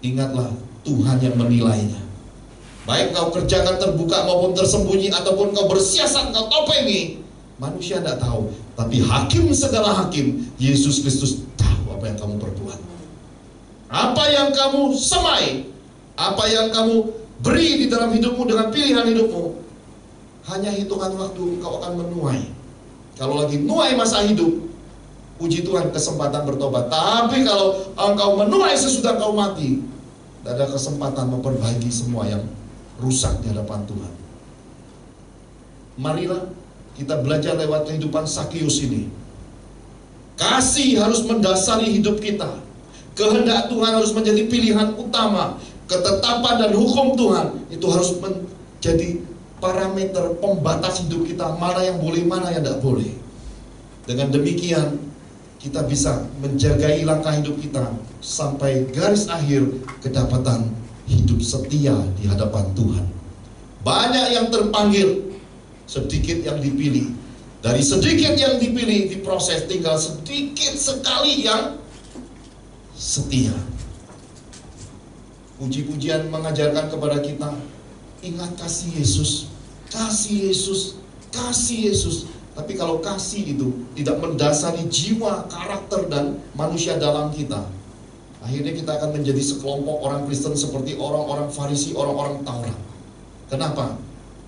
ingatlah Tuhan yang menilainya. Baik kau kerjakan terbuka maupun tersembunyi, ataupun kau bersiasat, kau topengi, manusia tidak tahu. Tapi hakim segala hakim, Yesus Kristus tahu apa yang kamu perbuat. Apa yang kamu semai, apa yang kamu beri di dalam hidupmu dengan pilihan hidupmu, hanya hitungan waktu kau akan menuai. Kalau lagi nuai masa hidup, puji Tuhan kesempatan bertobat. Tapi kalau engkau menuai sesudah kau mati, tidak ada kesempatan memperbaiki semua yang rusak di hadapan Tuhan. Marilah kita belajar lewat kehidupan Sakius ini. Kasih harus mendasari hidup kita. Kehendak Tuhan harus menjadi pilihan utama. Ketetapan dan hukum Tuhan itu harus menjadi parameter pembatas hidup kita, mana yang boleh, mana yang tidak boleh. Dengan demikian kita bisa menjagai langkah hidup kita sampai garis akhir kedapatan hidup setia di hadapan Tuhan. Banyak yang terpanggil, sedikit yang dipilih. Dari sedikit yang dipilih, diproses, tinggal sedikit sekali yang setia. Puji-pujian mengajarkan kepada kita, ingat kasih Yesus, kasih Yesus, kasih Yesus. Tapi kalau kasih itu tidak mendasari jiwa, karakter, dan manusia dalam kita, akhirnya kita akan menjadi sekelompok orang Kristen seperti orang-orang Farisi, orang-orang Taurat. Kenapa?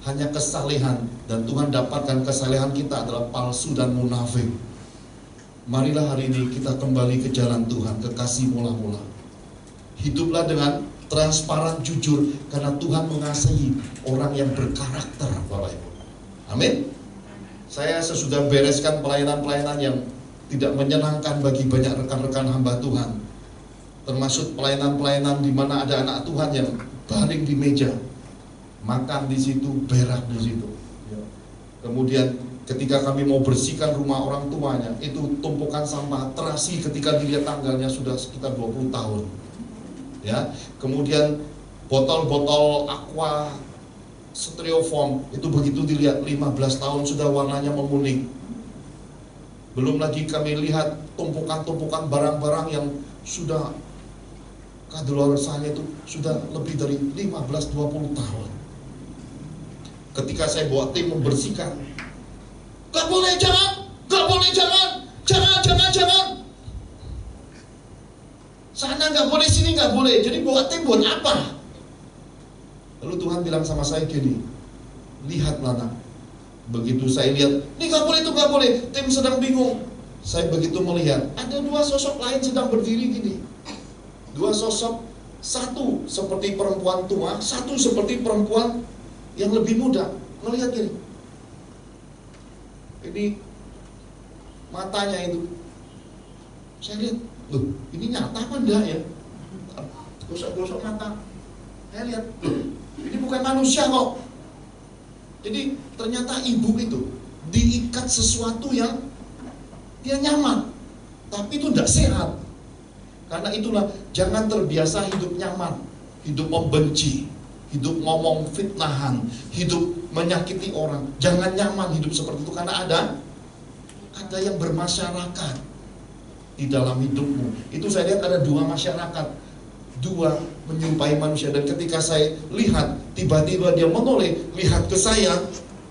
Hanya kesalehan, dan Tuhan dapatkan kesalehan kita adalah palsu dan munafik. Marilah hari ini kita kembali ke jalan Tuhan, ke kasih mula-mula. Hiduplah dengan transparan, jujur, karena Tuhan mengasihi orang yang berkarakter, Bapak Ibu. Amin. Saya sesudah bereskan pelayanan-pelayanan yang tidak menyenangkan bagi banyak rekan-rekan hamba Tuhan, termasuk pelayanan-pelayanan di mana ada anak Tuhan yang baring di meja, makan di situ, berak di situ. Kemudian ketika kami mau bersihkan rumah orang tuanya, itu tumpukan sampah terasi ketika dilihat tanggalnya sudah sekitar 20 tahun. Ya, kemudian botol-botol aqua styrofoam itu begitu dilihat 15 tahun sudah warnanya menguning. Belum lagi kami lihat tumpukan-tumpukan barang-barang yang sudah kadaluarsanya itu sudah lebih dari 15-20 tahun. Ketika saya bawa tim membersihkan, gak boleh, jangan, gak boleh, jangan. Sana gak boleh, sini gak boleh. Jadi bawa tim buat apa? Lalu Tuhan bilang sama saya gini, lihatlah nak. Begitu saya lihat, ini gak boleh, itu gak boleh. Tim sedang bingung. Saya begitu melihat, ada dua sosok lain sedang berdiri gini. Dua sosok, satu seperti perempuan tua, satu seperti perempuan yang lebih muda. Melihat gini, ini matanya itu, saya lihat, loh ini nyata apa enggak ya? Gosok-gosok mata. Saya lihat, ini bukan manusia kok. Jadi ternyata ibu itu diikat sesuatu yang dia nyaman, tapi itu tidak sehat. Karena itulah, jangan terbiasa hidup nyaman, hidup membenci, hidup ngomong fitnahan, hidup menyakiti orang. Jangan nyaman hidup seperti itu, karena ada yang bermasyarakat di dalam hidupmu. Itu saya lihat ada dua masyarakat, dua menyerupai manusia. Dan ketika saya lihat, tiba-tiba dia menoleh, lihat ke saya,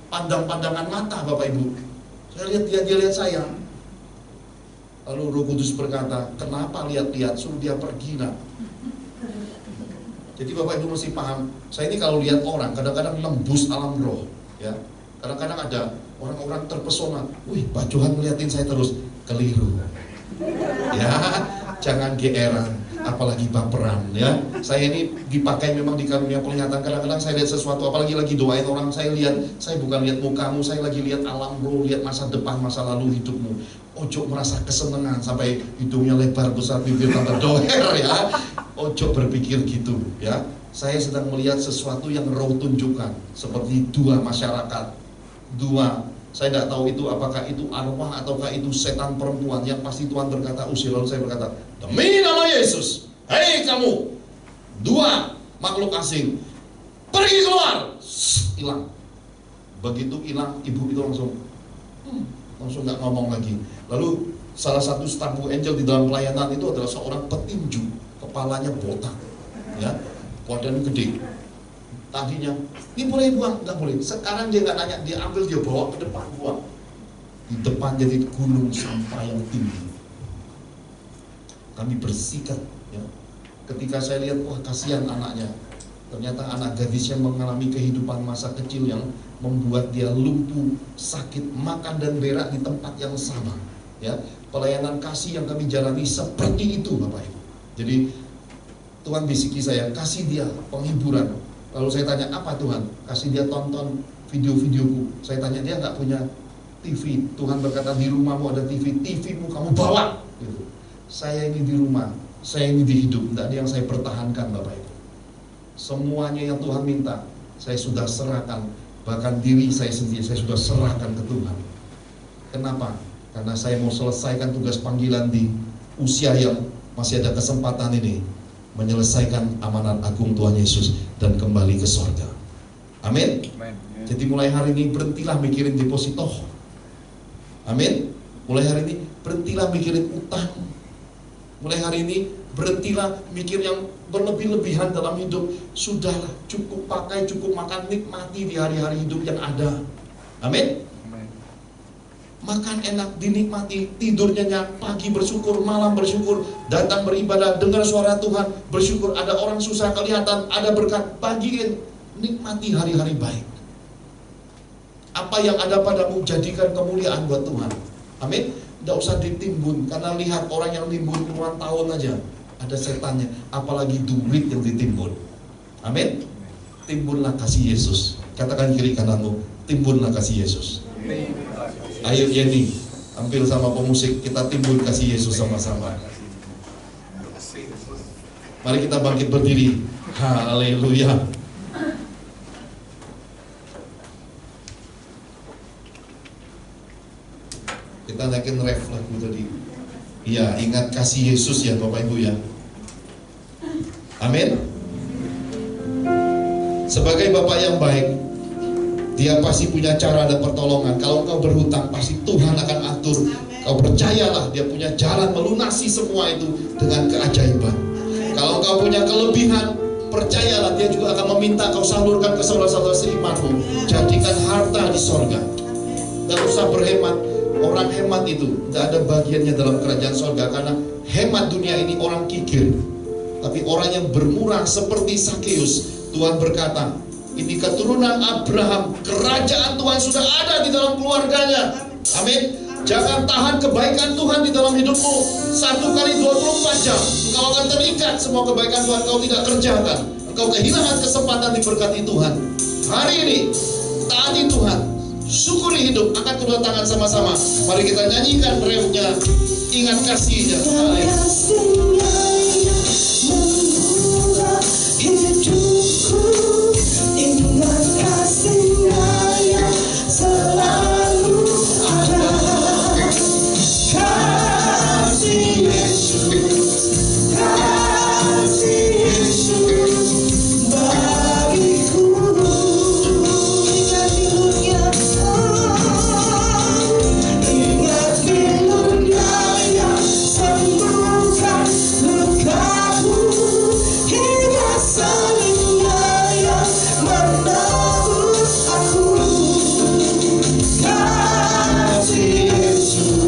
pandang-pandangan mata, Bapak Ibu. Saya lihat dia lihat saya. Lalu Roh Kudus berkata, kenapa lihat-lihat, suruh dia pergi nak. Jadi Bapak Ibu mesti paham, saya ini kalau lihat orang kadang-kadang nembus alam roh, ya. Kadang-kadang ada orang-orang terpesona, wih Pak Johan ngeliatin saya terus, keliru. Ya, jangan geeran, apalagi baperan, ya. Saya ini dipakai memang di karunia penglihatan. Kadang-kadang saya lihat sesuatu, apalagi lagi doain orang, saya bukan lihat mukamu, saya lagi lihat alam roh, lihat masa depan, masa lalu hidupmu. Ojo merasa kesenangan sampai hidungnya lebar besar, bibir tambah doer, ya. Ojo berpikir gitu, ya. Saya sedang melihat sesuatu yang roh tunjukkan, seperti dua masyarakat, dua. Saya tidak tahu itu apakah itu arwah ataukah itu setan perempuan. Yang pasti Tuhan berkata usir. Lalu saya berkata, demi nama Yesus, hei kamu, dua makhluk asing, pergi keluar. Hilang. Begitu hilang, ibu itu langsung nggak ngomong lagi. Lalu salah satu staf Bu Angel di dalam pelayanan itu adalah seorang petinju, kepalanya botak, ya, badan gede. Tadinya, ini boleh buang, nggak boleh. Sekarang dia nggak nanya, dia ambil, dia bawa ke depan, buang. Di depan jadi gunung sampah yang tinggi. Kami bersikap, ya. Ketika saya lihat, wah kasihan anaknya. Ternyata anak gadisnya mengalami kehidupan masa kecil yang membuat dia lumpuh, sakit, makan dan berak di tempat yang sama. Ya, pelayanan kasih yang kami jalani seperti itu, Bapak Ibu. Jadi Tuhan bisiki saya, kasih dia penghiburan. Lalu saya tanya, apa Tuhan? Kasih dia tonton video-videoku. Saya tanya, dia nggak punya TV. Tuhan berkata, di rumahmu ada TV, TV-mu kamu bawa. Gitu. Saya ini di rumah, saya ini di hidup, tidak ada yang saya pertahankan, Bapak Ibu. Semuanya yang Tuhan minta, saya sudah serahkan. Bahkan diri saya sendiri, saya sudah serahkan ke Tuhan. Kenapa? Karena saya mau selesaikan tugas panggilan di usia yang masih ada kesempatan ini. menyelesaikan amanat agung Tuhan Yesus dan kembali ke sorga. Amin. Jadi mulai hari ini berhentilah mikirin deposito. Amin. Mulai hari ini berhentilah mikirin utang. Mulai hari ini berhentilah mikir yang berlebih-lebihan dalam hidup. Sudahlah, cukup pakai, cukup makan, nikmati di hari-hari hidup yang ada. Amin. Makan enak, dinikmati, tidur nyenyak, pagi bersyukur, malam bersyukur, datang beribadah, dengar suara Tuhan, bersyukur. Ada orang susah kelihatan, ada berkat, bagiin, nikmati hari-hari baik. Apa yang ada padamu jadikan kemuliaan buat Tuhan. Amin. Tidak usah ditimbun, karena lihat orang yang timbun puluhan tahun aja ada setannya, apalagi duit yang ditimbun. Amin. Timbunlah kasih Yesus. Katakan kiri kananmu, timbunlah kasih Yesus. Ayo Yeni, tampil sama pemusik, kita timbun kasih Yesus sama-sama. Mari kita bangkit berdiri. Haleluya. Kita naikin ref lagu tadi. Iya, ingat kasih Yesus ya Bapak Ibu ya. Amin. Sebagai Bapak yang baik, Dia pasti punya cara dan pertolongan. Kalau engkau berhutang, pasti Tuhan akan atur. Kau percayalah, Dia punya jalan melunasi semua itu dengan keajaiban. Kalau engkau punya kelebihan, percayalah Dia juga akan meminta kau salurkan ke saudara-saudara seimanmu. Jadikan harta di sorga. Dan usah berhemat. Orang hemat itu tidak ada bagiannya dalam kerajaan sorga. Karena hemat dunia ini orang kikir. Tapi orang yang bermurah seperti Sakeus, Tuhan berkata, ini keturunan Abraham, kerajaan Tuhan sudah ada di dalam keluarganya. Amin. Jangan tahan kebaikan Tuhan di dalam hidupmu. 1 kali 24 jam engkau akan terikat semua kebaikan Tuhan kau tidak kerjakan. Engkau kehilangan kesempatan diberkati Tuhan. Hari ini taati Tuhan, syukuri hidup. Akan kedua tangan sama-sama. Mari kita nyanyikan refnya, ingat kasihnya. Ingat kasih-Nya yang selalu ada. Kasih Yesus, kasih Yesus bagiku. Ingat firman-Nya, ingat firman-Nya yang sembuhkan lukamu. Ingat salib-Nya yang menebus aku. Kasih Yesus,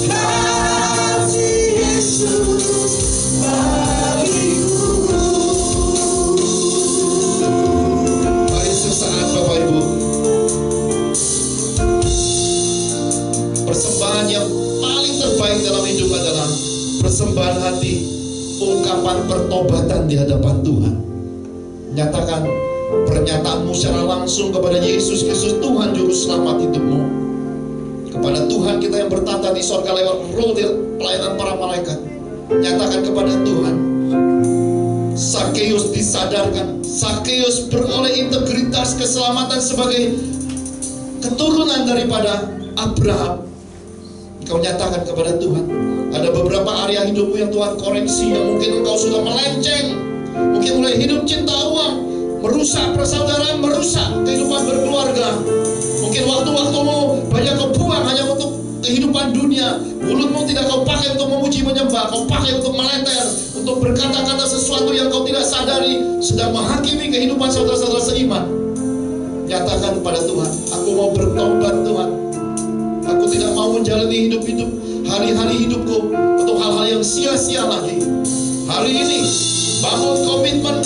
kasih Yesus bagiku. Mari sesaat Bapak Ibu, persembahan yang paling terbaik dalam hidup adalah persembahan hati, ungkapan pertobatan di hadapan Tuhan. Nyatakan pernyataanmu secara langsung kepada Yesus Kristus, Tuhan Juru Selamat hidupmu. Kepada Tuhan kita yang bertata di sorga lewat roh pelayanan para malaikat. Nyatakan kepada Tuhan, Sakeus disadarkan. Sakeus beroleh integritas keselamatan sebagai keturunan daripada Abraham. Kau nyatakan kepada Tuhan, ada beberapa area hidupmu yang Tuhan koreksi, yang mungkin engkau sudah melenceng. Mungkin mulai hidup cinta uang, merusak persaudaraan, merusak kehidupan berkeluarga. Mungkin waktu-waktumu banyak kau buang hanya untuk kehidupan dunia. Mulutmu tidak kau pakai untuk memuji menyembah, kau pakai untuk meleter, untuk berkata-kata sesuatu yang kau tidak sadari sedang menghakimi kehidupan saudara-saudara seiman. Nyatakan kepada Tuhan, aku mau bertobat Tuhan. Aku tidak mau menjalani hidup-hidup hari-hari hidupku untuk hal-hal yang sia-sia lagi. Hari ini bangun komitmen,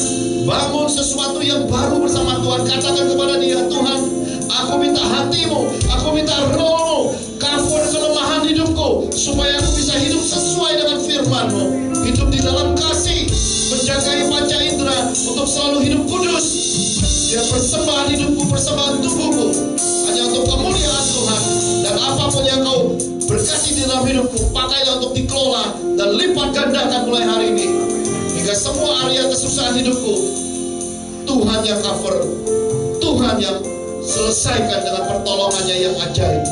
bangun sesuatu yang baru bersama Tuhan. Katakan kepada Dia, Tuhan, aku minta hatimu, aku minta rohmu, cover kelemahan hidupku, supaya aku bisa hidup sesuai dengan firman-Mu. Hidup di dalam kasih, menjaga panca indera untuk selalu hidup kudus. Dia persembahan hidupku, persembahan tubuhku hanya untuk kemuliaan Tuhan. Dan apapun yang kau berkati di dalam hidupku, pakailah untuk dikelola dan lipat gandakan mulai hari ini. Hingga semua area kesusahan hidupku, Tuhan yang cover, Tuhan yang selesaikan dengan pertolongannya yang ajaib.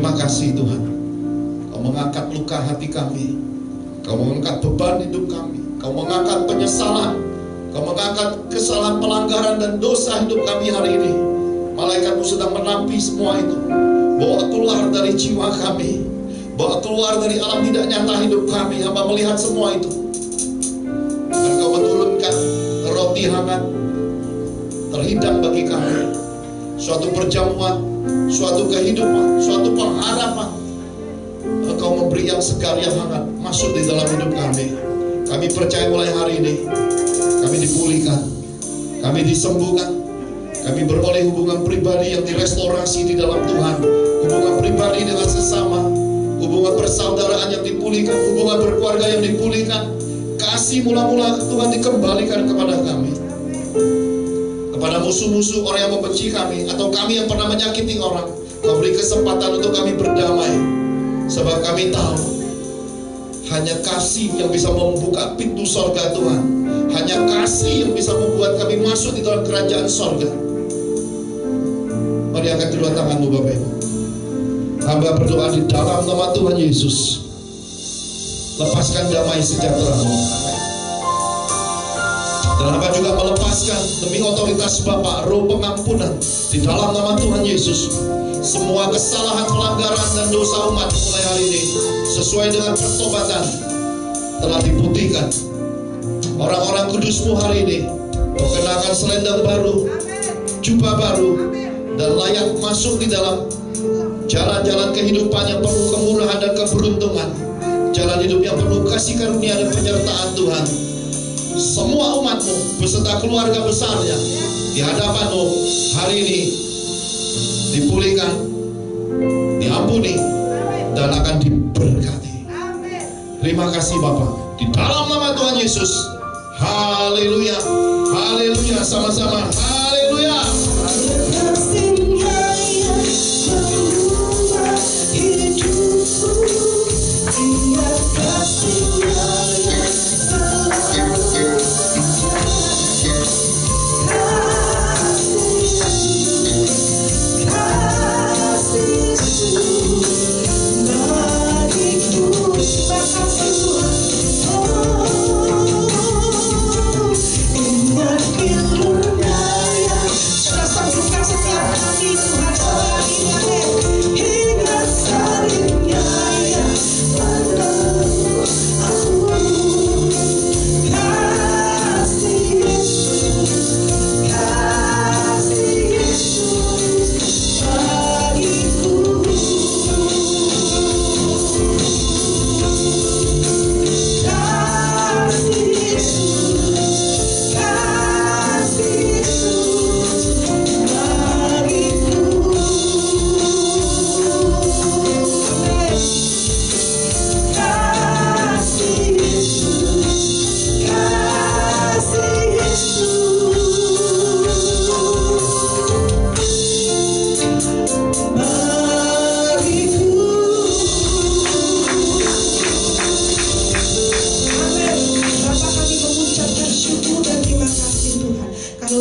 Terima kasih Tuhan, Kau mengangkat luka hati kami, Kau mengangkat beban hidup kami, Kau mengangkat penyesalan, Kau mengangkat kesalahan, pelanggaran dan dosa hidup kami hari ini. Malaikat-Mu sedang menampik semua itu. Bawa keluar dari jiwa kami, bawa keluar dari alam tidak nyata hidup kami. Hamba melihat semua itu. Dan Kau menurunkan roti hangat terhidang bagi kami. Suatu perjamuan, suatu kehidupan, suatu pengharapan. Engkau memberi yang segar, yang hangat masuk di dalam hidup kami. Kami percaya mulai hari ini kami dipulihkan, kami disembuhkan, kami beroleh hubungan pribadi yang direstorasi di dalam Tuhan, hubungan pribadi dengan sesama, hubungan persaudaraan yang dipulihkan, hubungan berkeluarga yang dipulihkan. Kasih mula-mula Tuhan dikembalikan kepada kami, kepada musuh-musuh, orang yang membenci kami, atau kami yang pernah menyakiti orang. Kau beri kesempatan untuk kami berdamai, sebab kami tahu hanya kasih yang bisa membuka pintu sorga Tuhan. Hanya kasih yang bisa membuat kami masuk di dalam kerajaan sorga. Mari angkat kedua tanganmu Bapak Ibu. Hamba berdoa di dalam nama Tuhan Yesus. Lepaskan damai sejahtera-Mu. Dan hamba juga melepaskan demi otoritas Bapa roh pengampunan di dalam nama Tuhan Yesus. Semua kesalahan, pelanggaran dan dosa umat mulai hari ini sesuai dengan pertobatan telah diputihkan. Orang-orang kudus-Mu hari ini mengenakan selendang baru, jubah baru, dan layak masuk di dalam jalan-jalan kehidupan yang penuh kemurahan dan keberuntungan, jalan hidup yang penuh kasih karunia dan penyertaan Tuhan. Semua umat-Mu beserta keluarga besarnya di hadapan-Mu hari ini dipulihkan, diampuni, dan akan diberkati. Terima kasih Bapa, di dalam nama Tuhan Yesus. Haleluya, haleluya, sama-sama, haleluya.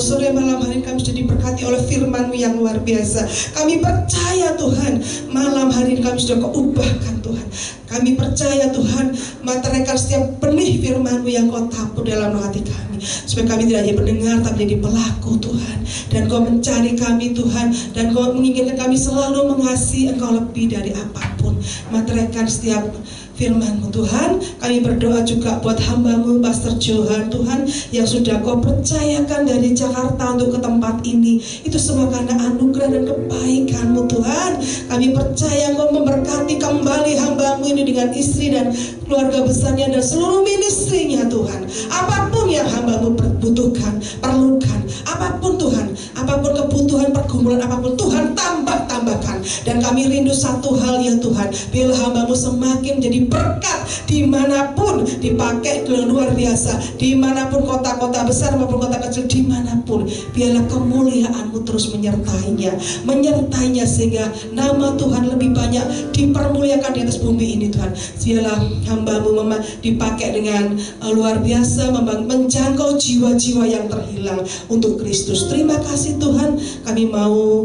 Sore malam hari kami sudah diberkati oleh firman-Mu yang luar biasa. Kami percaya Tuhan, malam hari ini kami sudah Kau ubahkan Tuhan. Kami percaya Tuhan, meteraikan setiap benih firman-Mu yang Kau tabur dalam hati kami, supaya kami tidak hanya mendengar tapi jadi pelaku Tuhan. Dan Kau mencari kami Tuhan, dan Kau menginginkan kami selalu mengasihi Engkau lebih dari apapun. Meteraikan setiap firman-Mu Tuhan. Kami berdoa juga buat hamba-Mu Pastor Johan Tuhan, yang sudah Kau percayakan dari Jakarta untuk ke tempat ini. Itu semua karena anugerah dan kebaikan-Mu Tuhan. Kami percaya Kau memberkati kembali hamba-Mu ini dengan istri dan keluarga besarnya dan seluruh ministrinya Tuhan. Apapun yang hamba-Mu butuhkan, perlukan, apapun Tuhan, apapun kebutuhan pergumulan apapun Tuhan, tambahkan. Dan kami rindu satu hal ya Tuhan, bila hamba-Mu semakin jadi berkat dimanapun, dipakai dengan luar biasa, dimanapun kota-kota besar maupun kota kecil, dimanapun biarlah kemuliaan-Mu terus menyertainya sehingga nama Tuhan lebih banyak dipermuliakan di atas bumi ini Tuhan. Biarlah hamba-Mu dipakai dengan luar biasa, menjangkau jiwa-jiwa yang terhilang untuk Kristus. Terima kasih Tuhan. Kami mau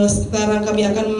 sekarang kami akan